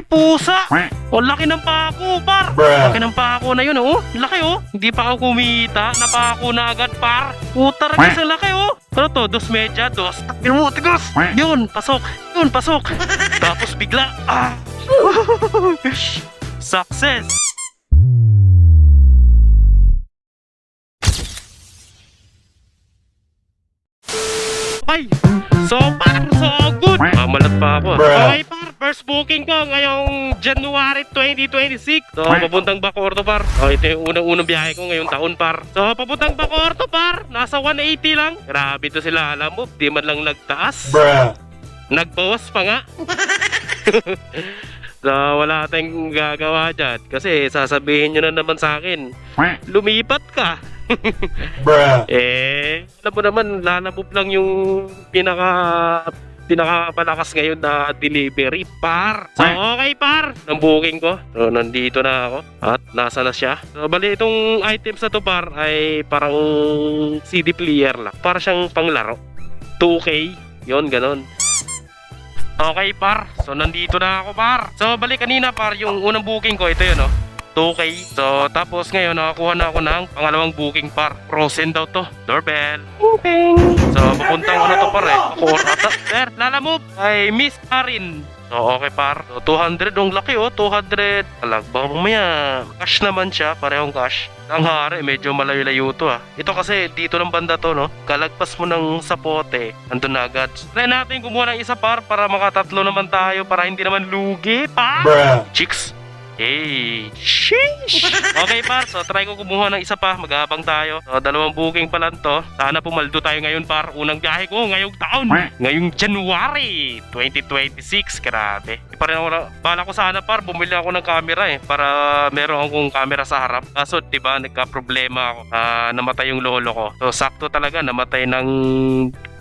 pusa! O, laki ng pako, par! Laki ng pako na yun, oh! Laki, oh! Hindi pa ako kumita, napako na agad, par! Puta, rin sa laki, oh! Ano to? Dos medya, dos. Takbin mo, tigos! Yun, pasok! Yun, pasok! Tapos bigla, ah! Success! Ay! So good! Mamalat pa ako. Okay par, first booking ko ngayong January 2026. So papuntang Bacoor to par. So ito yung unang biyahe ko ngayong taon par. So papuntang Bacoor to par, nasa 180 lang. Grabe to sila, alam mo, di man lang nagtaas. Nagbawas pa nga. So wala tayong gagawa dyan. Kasi sasabihin nyo na naman sa akin, lumipat ka. Alam mo naman, lalabog lang yung pinakamalakas ngayon na delivery, par. So, okay, par. Ang booking ko. So, nandito na ako. At nasa na siya. So, bali, itong items na to, par, ay parang CD player lang. Para siyang panglaro. 2K. Yun, ganon. Okay, par. So, nandito na ako, par. So, bali, kanina, par, yung unang booking ko, ito yun, oh. 2K. So, tapos ngayon, nakakuha na ako ng pangalawang booking par. Frozen daw to. Doorbell. Booking. So, papuntang ano to par eh. Bacoor ata. Sir, lalamove. Ay, Miss Karin. So, okay par. So, 200. Ang laki oh. 200. Alag. Baka mamaya. Cash naman siya. Parehong cash. Ang hari, medyo malayo-layo to ah. Ito kasi, dito ng banda to, no? Kalagpas mo ng sapote. Andun na agad. Try natin kumuha ng isa par para makatatlo naman tayo para hindi naman lugi pa. Chicks. Hey, sheesh! Okay par, so try ko kumuha ng isa pa, mag-aabang tayo. So dalawang booking pa lang to. Sana pumaldo tayo ngayon par, unang biyahe ko ngayong taon. Ngayong January 2026, grabe. Di pa rin ako, bala ko sana par, bumili ako ng camera eh, para meron akong camera sa harap. Kaso diba, nagka-problema ako, namatay yung lolo ko. So sakto talaga, namatay ng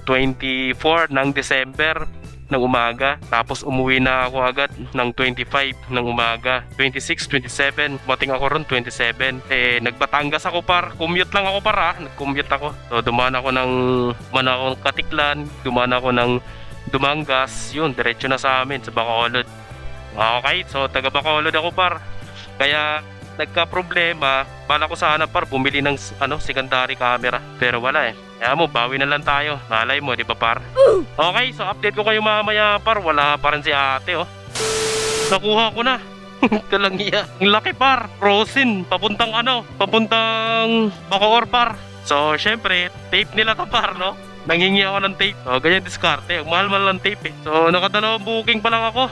24 ng December ng umaga, tapos umuwi na ako agad ng 25 ng umaga, 26, 27, mating ako ron 27. Nagbatangas ako par, commute lang ako par nag-commute ako. So dumaan ako ng Katiklan, dumaan ako ng Dumangas, yun, diretso na sa amin sa Bacolod. Okay, so taga Bacolod ako par. Kaya nagka-problema, bala ko sana par bumili ng secondary camera, pero wala eh. Kaya mo, bawi na lang tayo. Malay mo, di ba par? Okay, so update ko kayo mamaya par. Wala pa rin si ate oh. Nakuha ko na. Kalangya. Ang laki par. Frozen. Papuntang Bacoor par. So syempre, tape nila to par no. Nanghingi ako ng tape. So ganyan diskarte. Mahal-mahal ng tape eh. So nakadalawang booking pa lang ako.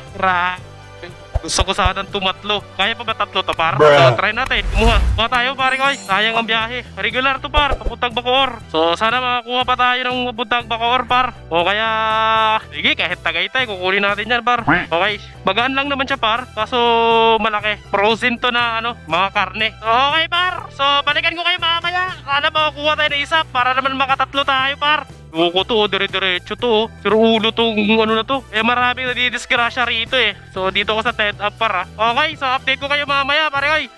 Gusto ko sanang tumatlo. Kaya pa ba tatlo to par? So try natin. Kumuha. Kuha tayo pare ko. Sayang ang biyahe. Regular to par. Papuntang Bacoor. So sana makakuha pa tayo ng papuntang Bacoor par. O kaya sige, kahit Tagaytay kukunin natin yan par. Okay. Magaan lang naman siya par. Kaso malaki. Frozen to na mga karne. So okay par. So balikan ko kayo mamaya. Sana makakuha tayo ng isa para naman makatatlo tayo par. Buko to, dire-diretso to. Siro ulo tong na to. Maraming nadidisgrasya rito eh. So dito ko sa TED up para. Okay, so update ko kayo mamaya pare koy.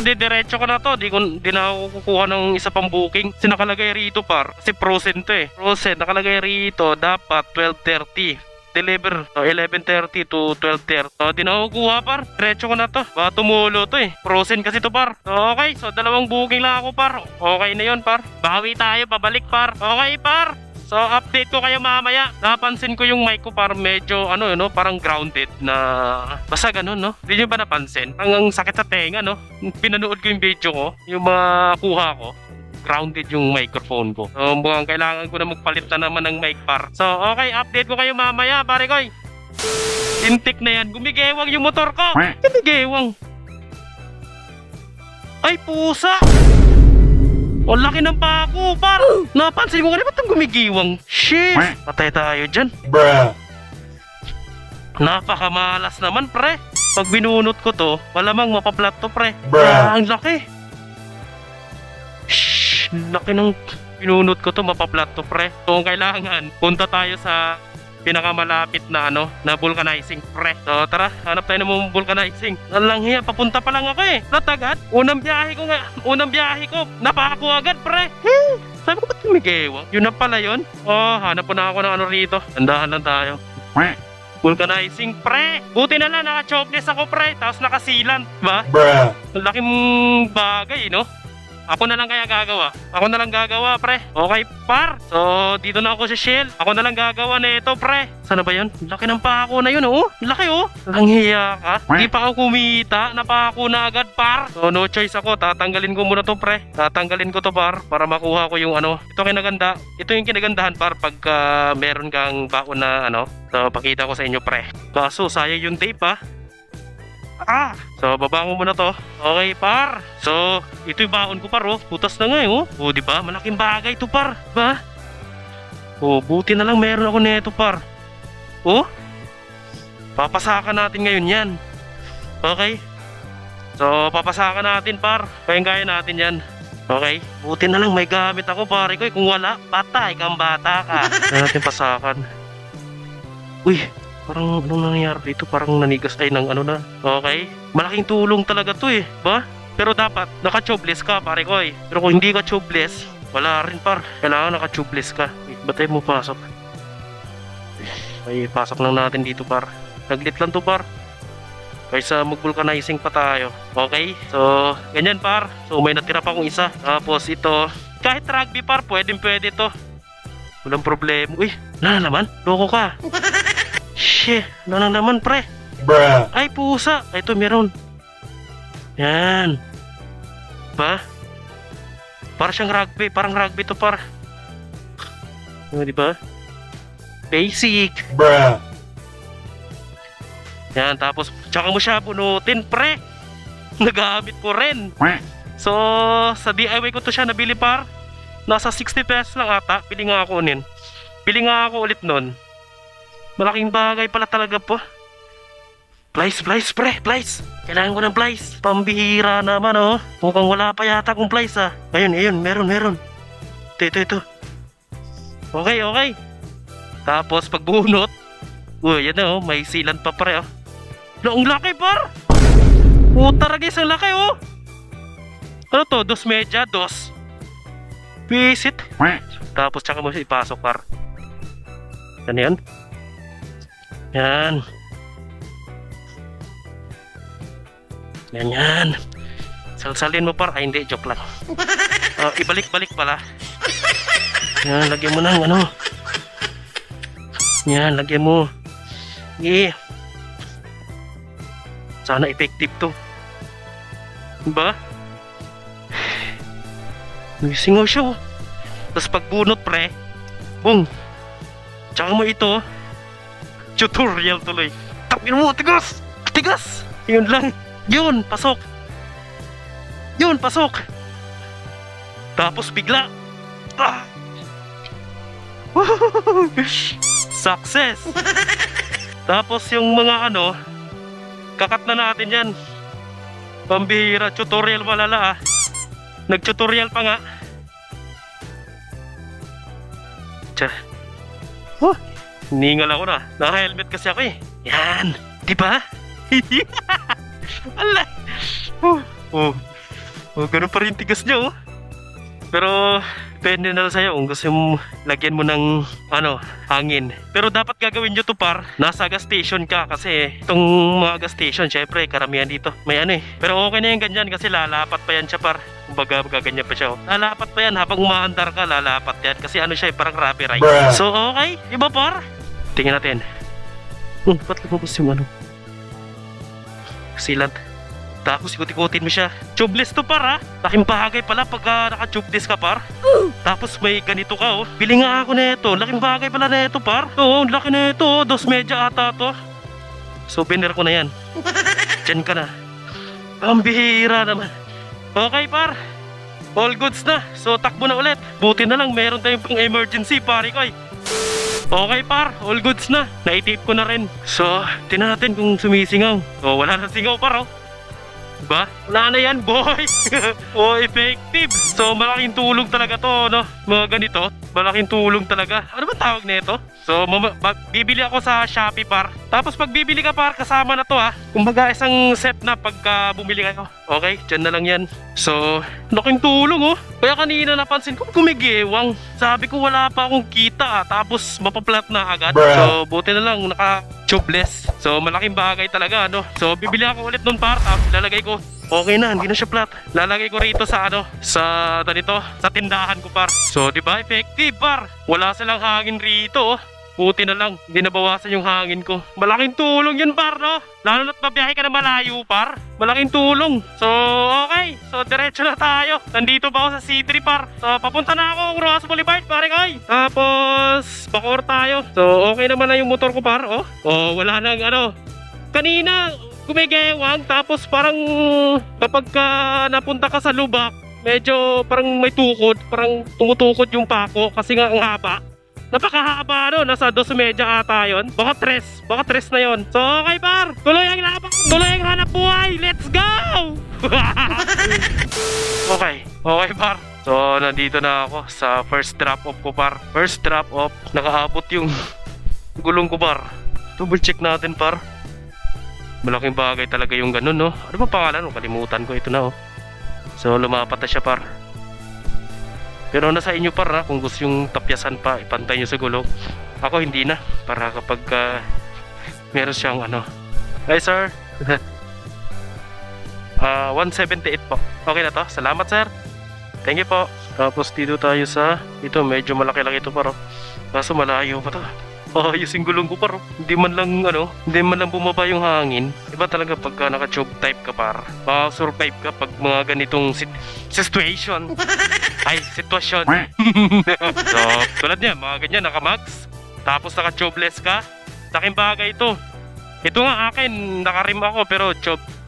Diretso ko na to. Di na ako kukuha ng isa pang booking. Kasi nakalagay rito par. Kasi frozen to eh. Frozen, nakalagay rito. Dapat 12:30. Deliver. So 11:30 to 12:30. So di na ako kuha par. Diretso ko na to. Baka tumulo to eh. Frozen kasi to par. So okay. So dalawang booking lang ako par. Okay na yun par. Bawi tayo. Pabalik par. Okay par. So update ko kayo mamaya. Napansin ko yung mic ko par medyo parang grounded na basta ganun no. Hindi nyo ba napansin? Ang sakit sa tenga no. Pinanood ko yung video ko. Yung mga kuha ko. Grounded yung microphone ko. So mukhang kailangan ko na magpalit na naman ng mic par. So okay, update ko kayo mamaya pare koy. Intik na yan. Gumigewang yung motor ko. Gumigewang. Ay pusa. O laki ng pako par. Napansin mo kanina ba't ang gumigiwang? Shit. Patay tayo dyan. Napakamalas naman pre. Pag binunot ko to, malamang mapaplat to pre. Ang laki. Laki ng pinunot ko to, mapaplat to pre. So kailangan punta tayo sa pinakamalapit na na vulcanizing pre. So tara, hanap tayo ng vulcanizing. Nalang hiya, papunta pa lang ako eh. Natagad. Unang biyahe ko, napako agad pre. Sabi ko ba't kumigewang? Yun na pala yun. Oh, hanap po na ako ng rito. Tandahan lang tayo. Vulcanizing, pre. Buti na lang, naka-chopless ako, pre. Tapos naka-sealant, ba? Bruh. Laking bagay, no? Ako na lang kaya gagawa. Ako na lang gagawa, pre. Okay, par. So, dito na ako sa shell. Ako na lang gagawa na ito, pre. Sana ba yun? Laki ng pako na yun, oh. Laki, oh. Ang hiya ka. Hindi pa ako kumita. Napako na agad, par. So, no choice ako. Tatanggalin ko muna to, pre. Tatanggalin ko to, par. Para makuha ko yung ano. Ito kinaganda. Ito yung kinagandahan, par. Pagka meron kang baon na ano. So, pakita ko sa inyo, pre. Kaso, sayang yung tape, ah. So baba mo muna to. Okay, par. So ito yung baon ko, par, oh. Putas na nga, oh. Oh, di ba? Malaking bagay ito, par. Ba? Oh, buti na lang meron ako nito, par. Oh. Papasakan natin ngayon 'yan. Okay? So papasakan natin, par. Kaya natin 'yan. Okay? Buti na lang may gamit ako, pare ko. Kung wala, patay kang bata ka. Kaya natin pasakan. Uy, parang anong nangyayari dito? Parang nanigas ay ng ano na. Okay? Malaking tulong talaga to, eh. Ba? Pero dapat naka-tubeless ka, pare ko, eh. Pero kung hindi ka tubeless, wala rin, par. Kailangan naka-tubeless ka. Wait, ba't tayo mo pasok? Ay, pasok lang natin dito, par. Naglit lang to, par. Kaysa mag-vulcanizing pa tayo. Okay? So, ganyan, par. So, may natira pa akong isa. Tapos ito, kahit rugby, par, pwede to. Walang problema. Uy, wala na naman. Loko ka. Shit, ano lang naman, pre? Bruh. Ay, pusa. Ay, ito, meron. Yan. Ba? Para siyang rugby. Parang rugby to, par. Ano, di ba? Basic. Bruh. Yan, tapos, tsaka mo siya bunutin, pre. Nagamit ko rin. So, sa DIY ko to siya nabili, par. Nasa 60 pesos lang ata. Pili nga ako ulit nun. Malaking bagay pala talaga po. Plies, pre, plies. Kailangan ko ng plies. Pambihira naman, oh. Mukhang wala pa yata akong plies, ah. Ayun, meron. Ito. Okay. Tapos pagbunot, yan na, oh. May sealant pa, pre, oh. Ang laki, par. Puta ragis, ang laki, oh. Ano to? 2 media, 2. Visit. Tapos tsaka mo siya ipasok, par. Ano yan? Yan. Salsalin mo, par. Ay, hindi, joke lang. Ibalik-balik pala. Yan, lagyan mo ng ano. Yan, lagyan mo. Sana effective to. Diba? Singaw siya, oh. Tapos pagbunot, pre. Boom. Tsaka mo ito. Tutorial tuloy. Tapin mo, tigas. Yun lang. Yun, pasok. Tapos bigla. Success. Tapos yung mga ano, kakat na natin yan. Pambihira, tutorial malala, ah. Nag-tutorial pa nga. Ningal ako na. Naka-helmet kasi ako, eh. Yan. Diba? Alay. Ganun pa rin tigas niya, oh. Pero depende na lang sa'yo kung gusto mo lagyan mo ng hangin. Pero dapat gagawin nyo to, par. Nasa gas station ka kasi itong mga gas station, syempre karamihan dito may ano, eh. Pero okay na yung ganyan kasi lalapat pa yan siya, par. Kumbaga gaganyan pa siya, oh. Lalapat pa yan habang umaandar ka, lalapat yan. Kasi ano siya, parang rapid ride. Bruh. So okay, iba, par. Tingnan natin. Ba't lumabas yung ano? Sealant. Tapos ikot-ikotin mo siya. Tubeless to, par, ha? Laking bagay pala pagka naka-tubeless ka, par. Tapos may ganito ka, oh. Bili nga ako na ito. Laking bagay pala na ito, par. Oo, laki na ito, oh. 2 media ata to. Souvenir ko na yan. Diyan ka na. Pambihira naman. Okay, par. All goods na. So takbo na ulit. Buti na lang meron tayong pang emergency, pare ko, eh. Okay, par, all goods na. Naitip ko na rin. So, tingnan natin kung sumisingaw. Oh, wala na singaw, par, oh. Diba? Wala na yan, boy. Oh, effective. So, malaking tulong talaga to, no? Mga ganito. Malaking tulong talaga. Ano ba tawag nito? So, bibili ako sa Shopee par. Tapos pag bibili ka par, kasama na to Kumbaga isang set na pagka bumili kayo. Okay, dyan na lang yan. So, laking tulong Kaya kanina napansin ko gumigewang. Sabi ko wala pa akong kita tapos mapaplat na agad. So, buti na lang naka-tubeless. So, malaking bagay talaga So, bibili ako ulit nun par. Tapos lalagay ko. Okay na, hindi na siya flat. Lalagay ko rito sa sa tindahan ko par. So, di ba effective par? Wala silang hangin rito Buti na lang, hindi nabawasan yung hangin ko. Malaking tulong yun par Lalo na't mabiyahe ka na malayo par. Malaking tulong. So, okay. So, diretso na tayo. Nandito pa ako sa C3 par. So, papunta na ako Rojas Boulevard pare koy. Tapos, Bacoor tayo. So, okay naman na yung motor ko par wala nang kanina gumigewang tapos parang kapag napunta ka sa lubak medyo parang may tukod, parang tumutukod yung pako kasi nga ang haba. Napakahaba nasa 2.5 ata yun. Baka 3 na yun. So okay par, tuloy ang labang, tuloy ang hanap buhay. Let's go! Okay par. So nandito na ako sa first drop off ko par. First drop off, nakaabot yung gulong ko par. Double check natin par. Malaking bagay talaga yung ganun Ano ba pangalan Kalimutan ko, ito na So lumapat na siya par. Pero nasa inyo par kung gusto yung tapyasan pa, ipantay nyo sa gulong. Ako hindi na, para kapag meron siyang Hi sir. 178 po. Okay na to, salamat sir. Thank you po. Tapos dito tayo sa ito, medyo malaki lang ito par Kaso malayo pa to. Ayusin gulong ko par Hindi man lang bumaba yung hangin. Iba talaga pagka naka-tube type ka par. Survive ka pag mga ganitong situation. Ay, sitwasyon. So, tulad niya, mga ganyan, naka-max. Tapos naka-tubeless ka. Laking bagay ito. Ito nga akin, naka-rim ako pero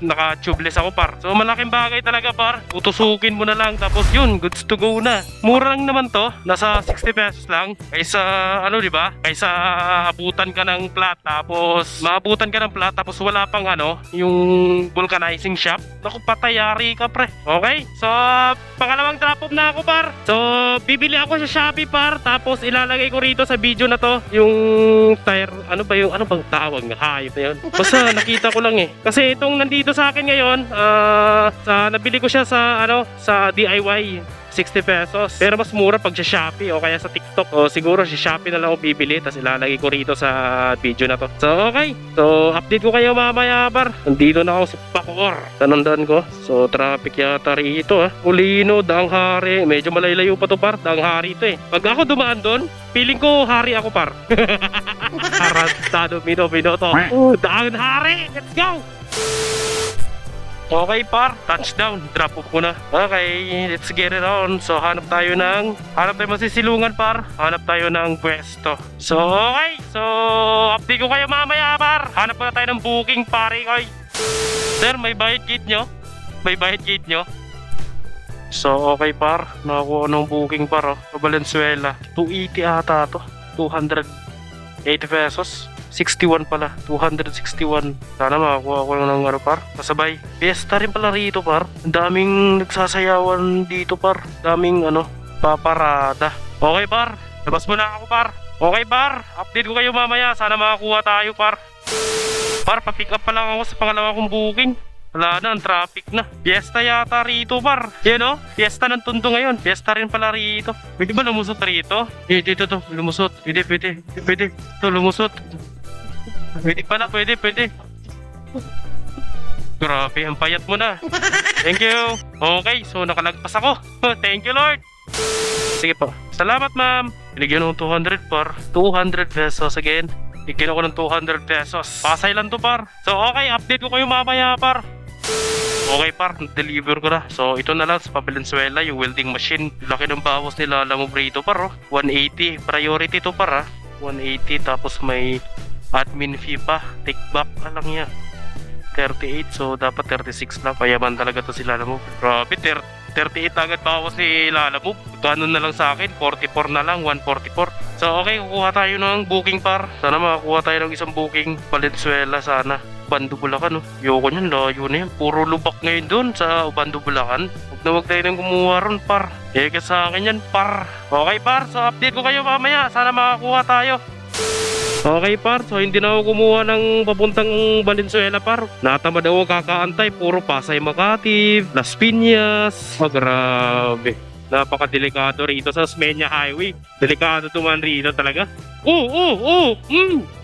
naka-tubeless ako par. So malaking bagay talaga par. Tutusukin mo na lang tapos yun, goods to go na. Mura lang naman to, nasa 60 pesos lang. Kaysa di ba? Kaysa abutan ka ng plat tapos maabutan ka ng plat tapos wala pang yung vulcanizing shop. Naku, patayari ka pre. Okay? So pangalawang drop off na ako par. So bibili ako sa Shopee par tapos ilalagay ko rito sa video na to yung tire, ano bang tawag na hayop na yun. Basta nakita ko lang kasi itong nandito sa akin ngayon, nabili ko siya sa DIY 60 pesos. Pero mas mura pag sa Shopee o kaya sa TikTok. O siguro sa Shopee na lang ako bibili. Tapos ilalagay ko rito sa video na to. So okay. So update ko kayo mamaya par. Nandito na ako sa Bacoor. Tanandaan ko. So traffic yata rito Molino, Danghari. Medyo malaylayo pa to par. Danghari ito Pag ako dumaan doon, feeling ko hari ako par. Arantado Binoto. Danghari. Let's go! Okay par, touchdown, drop off ko na. Okay, let's get it on. So hanap tayo masisilungan par. Hanap tayo ng pwesto. So okay, so update ko kayo mamaya par. Hanap na tayo ng booking pare koy. Sir, may bayad gate nyo? May bayad gate nyo? So okay par, nakakuha ng booking par Valenzuela, 280 ata to. 280 pesos. 61 pala, 261. Sana makakuha ko ng par. Kasabay, fiesta rin pala rito par. Ang daming nagsasayawan dito par. Daming paparada. Okay par, labas mo na ako par. Okay par, update ko kayo mamaya. Sana makakuha tayo par. Par, pa-pick up pa lang ako sa pangalawa kong booking. Wala na, ang traffic na. Fiesta yata rito par. Yan fiesta ng Tondo ngayon. Fiesta rin pala rito. Pwede ba lumusot rito? Dito to, lumusot. Pwede. Ito, lumusot. Pwede pala, pwede. Grabe, ang payat mo na. Thank you. Okay, so nakalagpas ako. Thank you Lord. Sige po. Salamat ma'am. Binigyan ako ng 200 par. 200 pesos again. Bigyan ako ng 200 pesos. Pasay lang to par. So okay, update ko kayo mamaya par. Okay par, deliver ko na. So ito na lang sa Valenzuela, yung welding machine. Laki ng bawas nila, alam mo rito par 180. Priority to par 180 tapos may admin fee pa. Take back lang niya 38, so dapat 36 lang. Payaman talaga to si Lalamove. Grabe, 38 agad bawas ni Lalamove. Ganoon na lang sa akin, 44 na lang, 144. So okay, kukuha tayo ng booking par. Sana makakuha tayo ng isang booking Valenzuela sana. Ubando, Bulacan, oh. Yoko niyan, layo na yan. Puro lubak ngayon doon sa Ubando, Bulacan. Huwag na huwag tayo nang kumuha ron, par. Sa akin yan, par. Okay, par. So, update ko kayo mamaya. Sana makakuha tayo. Okay, par. So, hindi na ako kumuha ng papuntang Valenzuela, par. Natamad ako kakaantay. Puro Pasay Makati, Las Piñas. Oh, grabe. Napakadelikado rito sa Osmeña Highway. Delikado tuman rito talaga.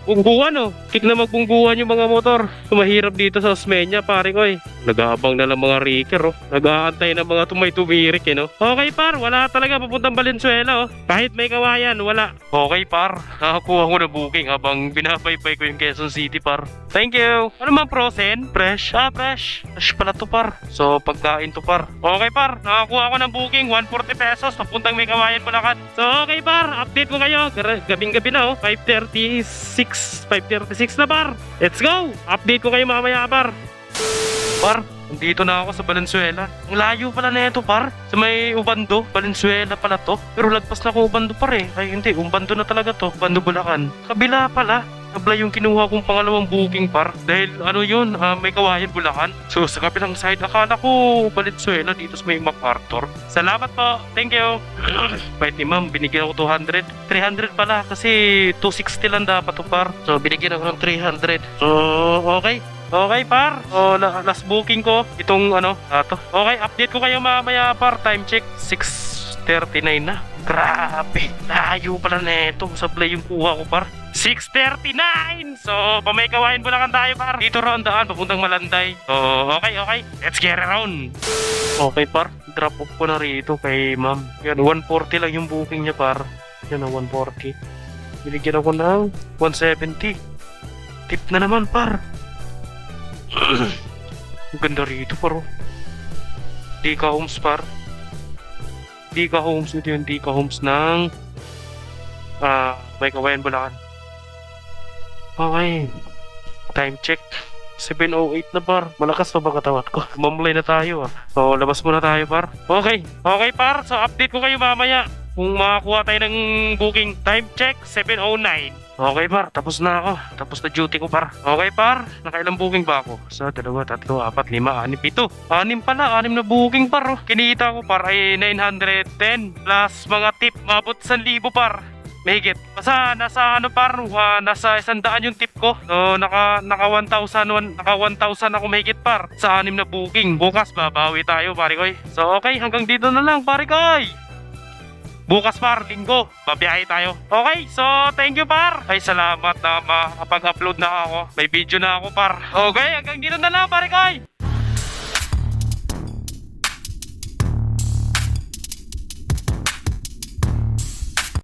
Bungguan, oh. Kik na magbungguan yung mga motor. Mahirap dito sa Osmeña, pare ko, eh. Nag-aabang na lang mga Riker, oh. Nag-aantay ng mga tumirik, eh, no? Okay, par. Wala talaga papuntang Valenzuela, oh. Kahit may kawayan, wala. Okay, par. Nakakuha ko na booking habang binabaybay ko yung Quezon City, par. Thank you. Ano man, frozen? Fresh? Fresh. Fresh pala to, par. So, pagkain to, par. Okay, par. Nakakuha ko ng booking. 140 pesos. Papuntang may kawayan, Bulacan. So, okay, par. Update ko kayo. Gabing-gabi na, oh. 5:36 na, par. Let's go. Update ko kayo mamaya, par. Par, nandito na ako sa Valenzuela. Ang layo pala na ito, par. Sa may Ubando, Valenzuela pala to. Pero lagpas na ako Ubando, par, eh. Ay hindi, Ubando na talaga to. Ubando, Bulacan. Kabila pala. Kabla yung kinuha kong pangalawang booking, par. Dahil ano yun, may kawayan, Bulacan. So sa kabilang side, akala ko Valenzuela dito sa may MacArthur. Salamat po. Thank you. Bait ni ma'am, binigyan ako 200. 300 pala kasi 260 lang dapat to, par. So binigyan ako ng 300. So okay. Okay, par. O, last booking ko. Itong to. Okay, update ko kayo mamaya, par. Time check, 6:39 na. Grabe. Layo pala na ito. Sablay yung kuha ko, par. 6:39! So, pamay kawain Bulacan tayo, par. Dito ron daan, papuntang Malanday. So, okay. Let's get around. Okay, par. Drop off ko na rito kay ma'am. Yan, 140 lang yung booking niya, par. Yan, 140. Binigyan ako ng 170. Tip na naman, par. Ang ganda rito, paro. Dika Homes, par. Dika Homes, ito yung Dika Homes ng may kawayan Bulacan. Okay. Time check, 7:08 na, par. Malakas pa ba katawan ko? Mamlay na tayo, ah. So labas muna tayo, par. Okay, par. So update ko kayo mamaya kung makakuha tayo ng booking. Time check, 7:09. Okay, par. Tapos na ako. Tapos na duty ko, par. Okay, par. Nakailang booking ba ako? So, 2, 3, 4, 5, 6 pala. 6 na booking, par. Oh. Kinita ko, par, ay 910 plus mga tip. Mabot 1,000, par. Mahigit. Basta nasa par, nasa 100 yung tip ko. So, naka 1,000 ako mahigit, par. Sa 6 na booking. Bukas, babawi tayo, pare koy. So, okay. Hanggang dito na lang, pare koy. Bukas, par, linggo, babiyahe tayo. Okay, so thank you, par. Ay, salamat na makapag-upload na ako. May video na ako, par. Okay, hanggang dito na lang, pare koy.